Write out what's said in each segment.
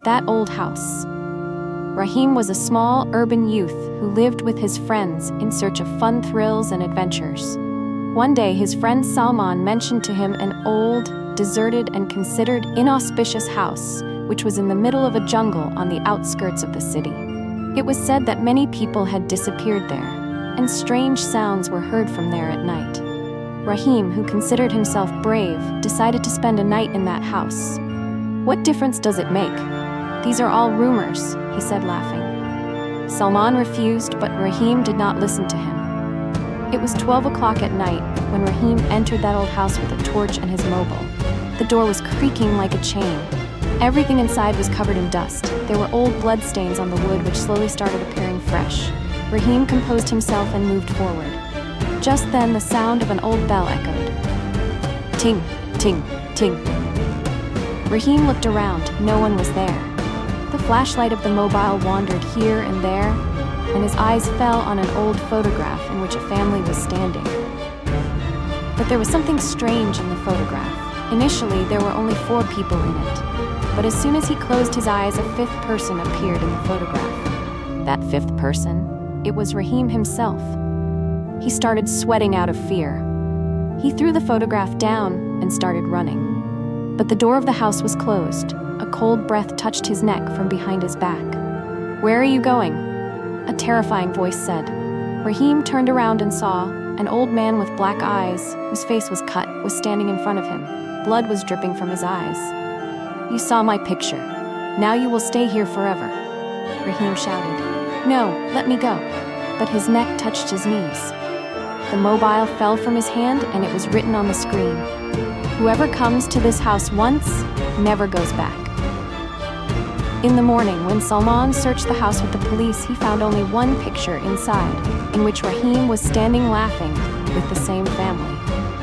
That old house. Rahim was a small, urban youth who lived with his friends in search of fun thrills and adventures. One day, his friend Salman mentioned to him an old, deserted, and considered inauspicious house, which was in the middle of a jungle on the outskirts of the city. It was said that many people had disappeared there, and strange sounds were heard from there at night. Rahim, who considered himself brave, decided to spend a night in that house. "What difference does it make? These are all rumors," he said, laughing. Salman refused, but Rahim did not listen to him. It was 12 o'clock at night when Rahim entered that old house with a torch and his mobile. The door was creaking like a chain. Everything inside was covered in dust. There were old bloodstains on the wood which slowly started appearing fresh. Rahim composed himself and moved forward. Just then, the sound of an old bell echoed. Ting, ting, ting. Rahim looked around. No one was there. The flashlight of the mobile wandered here and there, and his eyes fell on an old photograph in which a family was standing. But there was something strange in the photograph. Initially, there were only 4 people in it. But as soon as he closed his eyes, a 5th person appeared in the photograph. That 5th person, it was Rahim himself. He started sweating out of fear. He threw the photograph down and started running. But the door of the house was closed. A cold breath touched his neck from behind his back. "Where are you going?" a terrifying voice said. Rahim turned around and saw an old man with black eyes, whose face was cut, was standing in front of him. Blood was dripping from his eyes. "You saw my picture. Now you will stay here forever," Rahim shouted. "No, let me go." But his neck touched his knees. The mobile fell from his hand and it was written on the screen. "Whoever comes to this house once, never goes back." In the morning, when Salman searched the house with the police, he found only one picture inside, in which Rahim was standing laughing with the same family.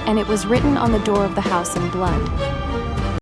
And it was written on the door of the house in blood.